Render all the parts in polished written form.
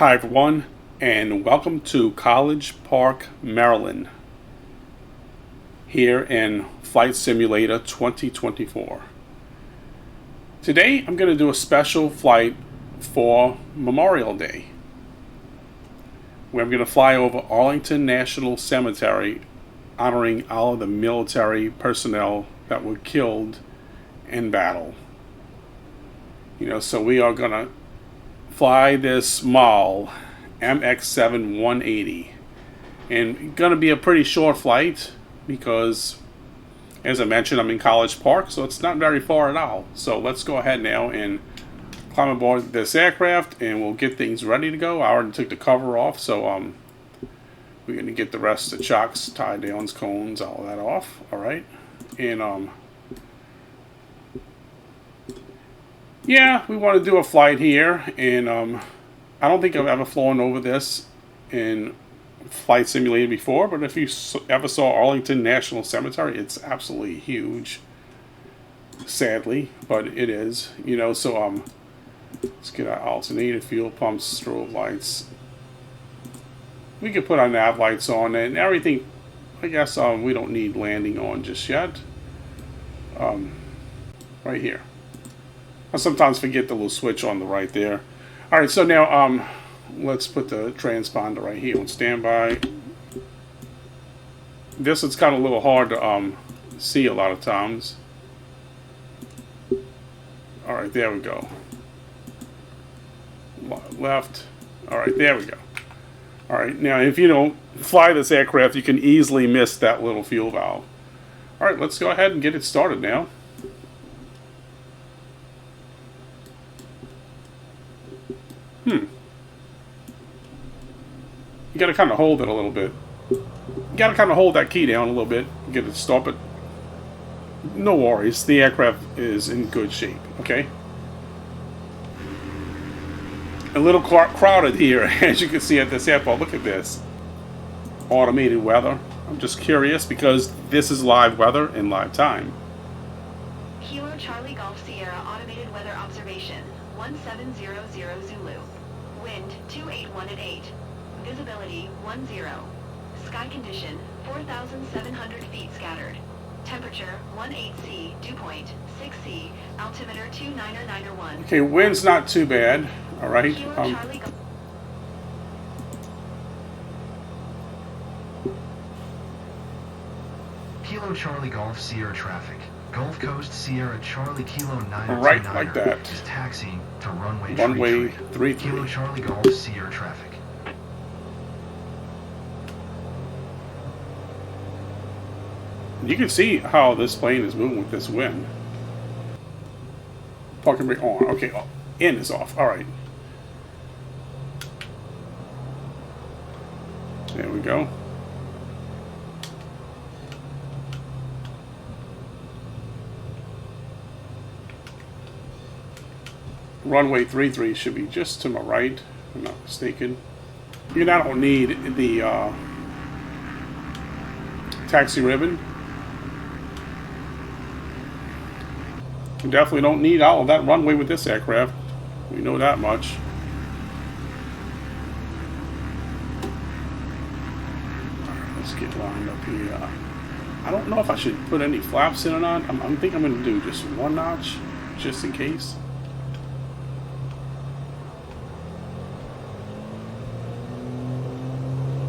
Hi everyone, and welcome to College Park, Maryland, here in Flight Simulator 2024. Today I'm going to do a special flight for Memorial Day, where I'm going to fly over Arlington National Cemetery, honoring all of the military personnel that were killed in battle. So we are going to fly this Maule MX-7180, and going to be a pretty short flight because, as I mentioned, I'm in College Park, so it's not very far at all. So let's go ahead now and climb aboard this aircraft, and we'll get things ready to go. I already took the cover off, so we're going to get the rest of the chocks, tie downs, cones, all of that off. All right, and yeah, we want to do a flight here, and I don't think I've ever flown over this in Flight Simulator before, but if you ever saw Arlington National Cemetery, it's absolutely huge, sadly, but it is, so let's get our alternator, fuel pumps, strobe lights. We could put our nav lights on and everything. I guess we don't need landing on just yet. Right here. I sometimes forget the little switch on the right there. Alright, so now let's put the transponder right here on standby. This is kind of a little hard to see a lot of times. Alright, there we go. Left. Alright, there we go. Alright, now if you don't fly this aircraft, you can easily miss that little fuel valve. Alright, let's go ahead and get it started now. You gotta kind of hold it a little bit. You gotta kind of hold that key down a little bit, get it to stop it. No worries, the aircraft is in good shape, okay? A little crowded here, as you can see at this airport. Look at this. Automated weather. I'm just curious because this is live weather in live time. Kilo Charlie Golf Sierra automated weather observation 1700 Zulu. Wind 281 at 8. Visibility 10. Sky condition 4,700 feet scattered. Temperature 18C, dew point 6C, altimeter 29901. Okay, wind's not too bad. All right. Kilo Charlie Golf Sierra traffic. Gulf Coast Sierra Charlie Kilo 929 right, like that. Is taxiing to runway 33. Kilo Charlie Golf Sierra traffic. You can see how this plane is moving with this wind. Parking brake on. Okay, in is off. All right. There we go. Runway 33 should be just to my right, if I'm not mistaken. You don't need the taxi ribbon. You definitely don't need all of that runway with this aircraft. We know that much. Alright, let's get lined up here. I don't know if I should put any flaps in or not. I think I'm going to do just one notch, just in case.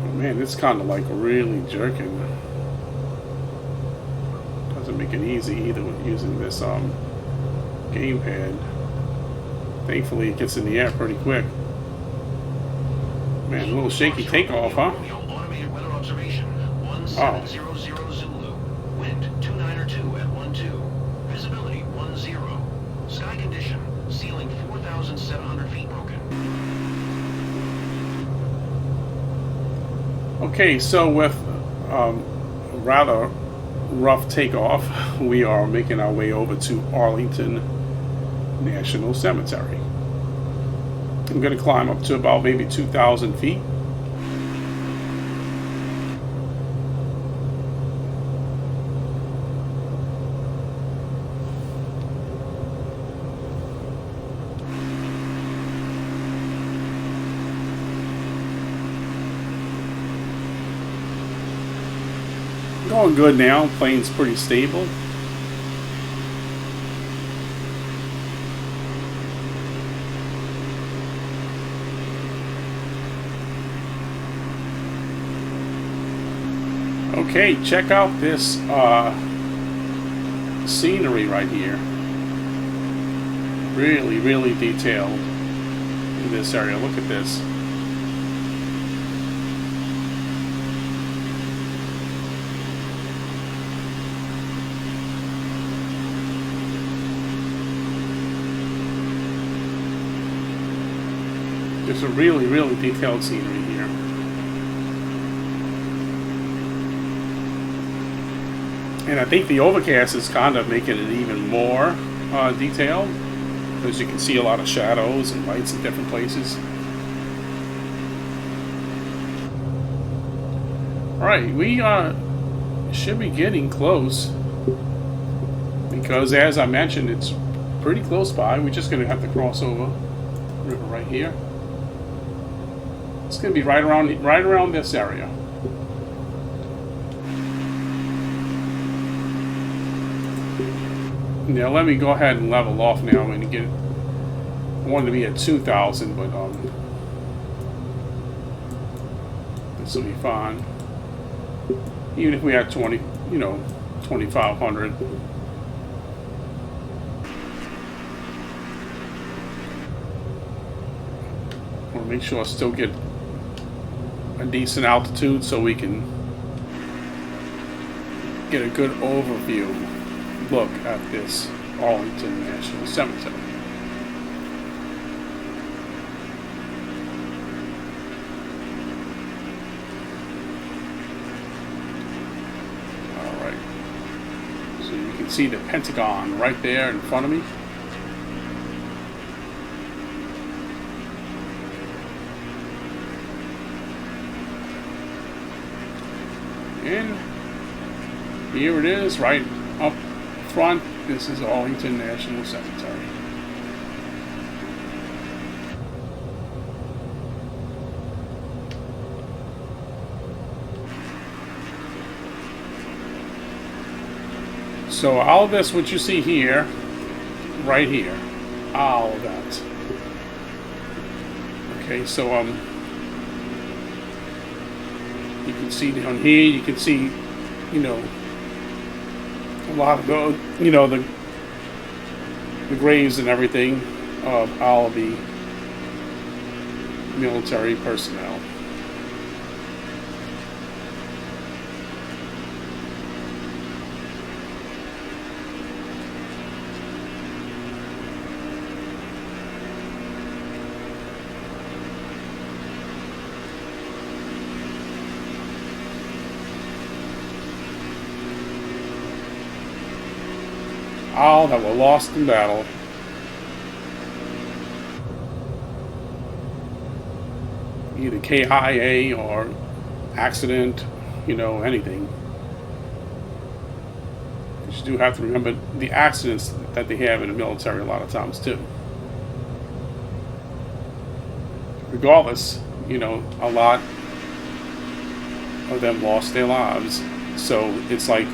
Oh man, it's kind of like really jerking. Doesn't make it easy either with using this gamepad. Thankfully it gets in the air pretty quick. Man, a little shaky takeoff, huh? Automated weather observation 1700 Zulu. Wind 292 at 12. Visibility 10. Sky condition ceiling 4,700 feet broken. Okay, so with rather rough takeoff, we are making our way over to Arlington National Cemetery. I'm going to climb up to about maybe 2,000 feet. Going good now. Plane's pretty stable. Okay, check out this scenery right here. Really, really detailed in this area. Look at this. There's a really, really detailed scenery here. And I think the overcast is kind of making it even more detailed, because you can see a lot of shadows and lights in different places. Alright, we should be getting close, because as I mentioned, it's pretty close by. We're just going to have to cross over the river right here. It's going to be right around this area. Now let me go ahead and level off now. I'm going to get. I wanted to be at 2,000, but this will be fine. Even if we had 2,500. I want to make sure I still get a decent altitude so we can get a good overview look at this Arlington National Cemetery. Alright, so you can see the Pentagon right there in front of me. And here it is, right up front. This is Arlington National Cemetery. So all of this, what you see here, right here, all of that. Okay, so you can see down here, you can see, a lot of the, the graves and everything of all of the military personnel. All that were lost in battle. Either KIA or accident, anything. You do have to remember the accidents that they have in the military a lot of times too. Regardless, a lot of them lost their lives. So it's like,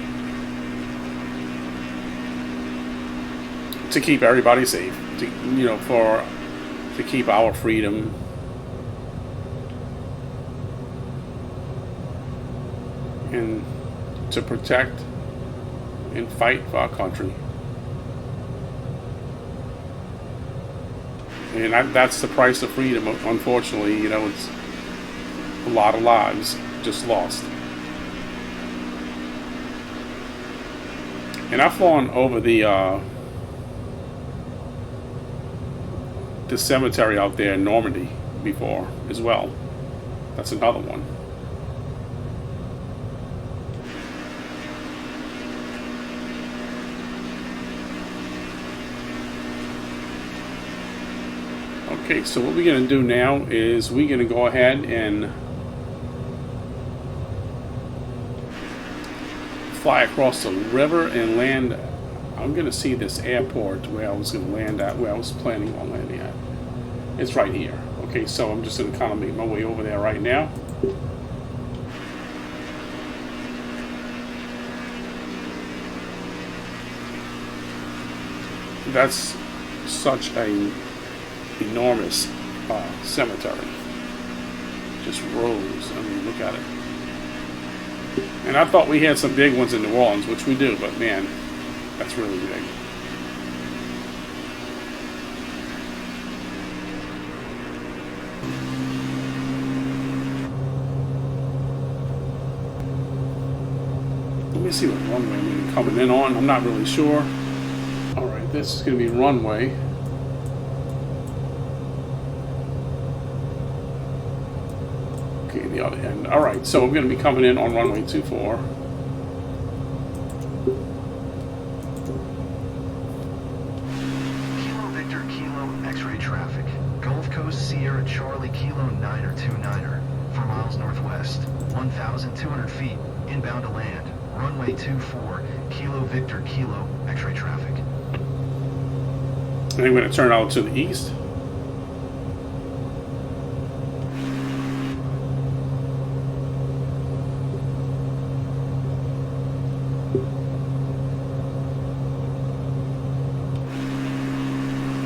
to keep everybody safe, to keep our freedom, and to protect and fight for our country. And that's the price of freedom. Unfortunately, it's a lot of lives just lost. And I've flown over the cemetery out there in Normandy before as well. That's another one. Okay, so what we're going to do now is we're going to go ahead and fly across the river and land. I'm going to see this airport where I was going to land at, where I was planning on landing at. It's right here. Okay, so I'm just going to kind of make my way over there right now. that's such a enormous cemetery. Just rows. I mean, look at it. And I thought we had some big ones in New Orleans, which we do, but man, that's really big. Let me see what runway I'm going to be coming in on. I'm not really sure. Alright, this is going to be runway. Okay, the other end. Alright, so I'm going to be coming in on runway 24. Kilo Victor Kilo X-ray traffic. Gulf Coast Sierra Charlie Kilo 9er29er. 4 miles northwest. 1,200 feet. Inbound to land. Runway 24. Kilo Victor Kilo X-ray traffic. I think I'm going to turn out to the east.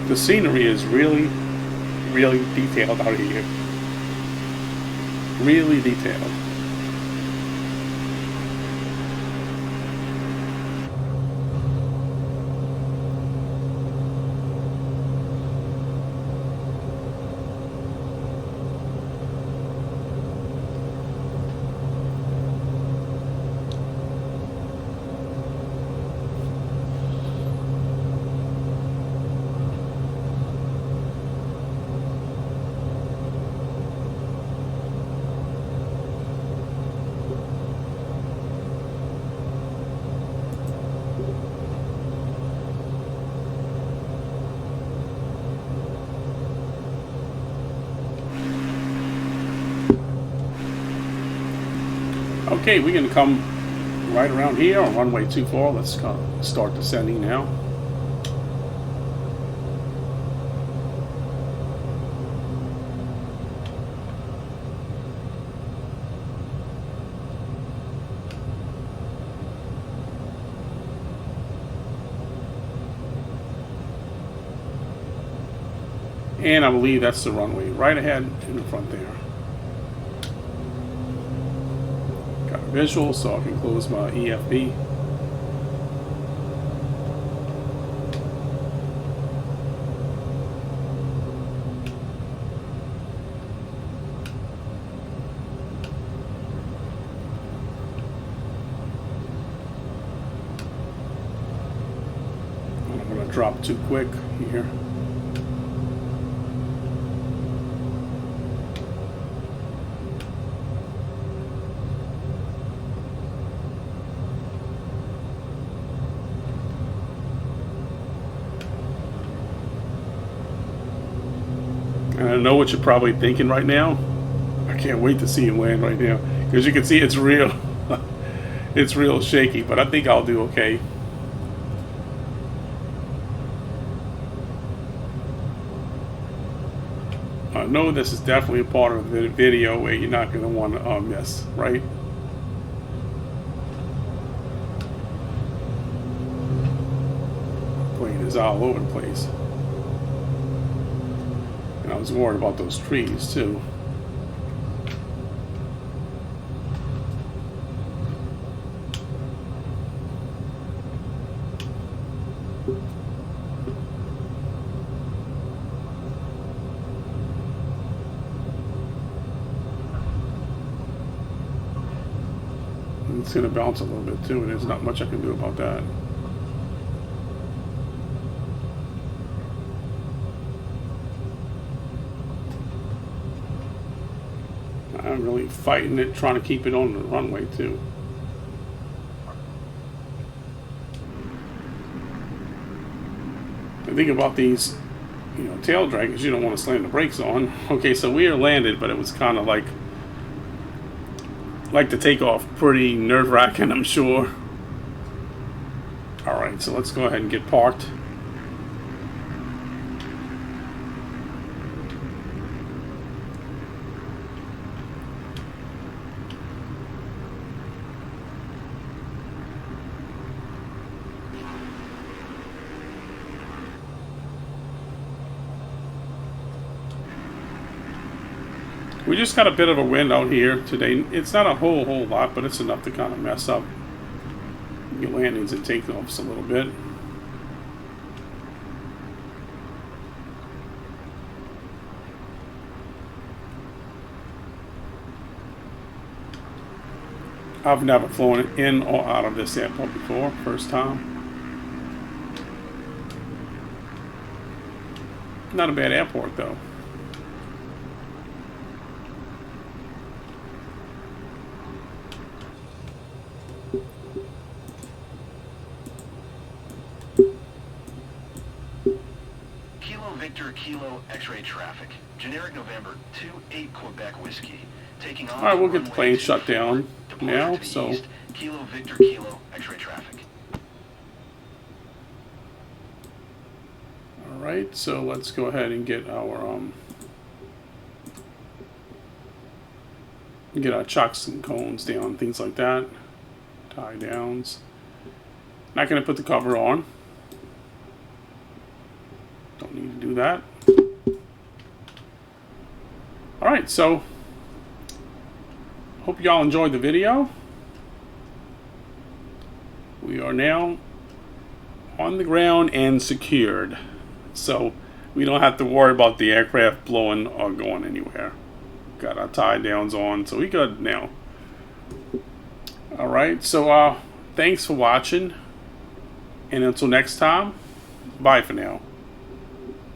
The scenery is really, really detailed out here. Really detailed. Okay, we're going to come right around here on runway 24. Let's start descending now. And I believe that's the runway right ahead in the front there. Visual, so I can close my EFB. I'm going to drop too quick here. And I know what you're probably thinking right now. I can't wait to see him land right now, because you can see it's real. It's real shaky, but I think I'll do okay. I know this is definitely a part of the video where you're not going to want to miss, right? Plane is all over the place. And I was worried about those trees too. It's going to bounce a little bit too, and there's not much I can do about that. I'm really fighting it, trying to keep it on the runway too. The thing about these, tail draggers, you don't want to slam the brakes on. Okay, so we are landed, but it was kind of like the takeoff pretty nerve-wracking, I'm sure. All right, so let's go ahead and get parked. We just got a bit of a wind out here today. It's not a whole lot, but it's enough to kind of mess up your landings and takeoffs a little bit. I've never flown in or out of this airport before, first time. Not a bad airport though. Kilo Victor Kilo X-ray traffic. Generic November 28 Quebec Whiskey. Taking off. Alright, we'll get the plane shut down now, so east, Kilo Victor Kilo X-ray traffic. alright, so let's go ahead and get our chocks and cones down, things like that. Tie downs. Not gonna put the cover on. Don't need to do that. Alright, so hope y'all enjoyed the video. We are now on the ground and secured, so we don't have to worry about the aircraft blowing or going anywhere. Got our tie downs on, so we good now. Alright, so thanks for watching, and until next time, bye for now.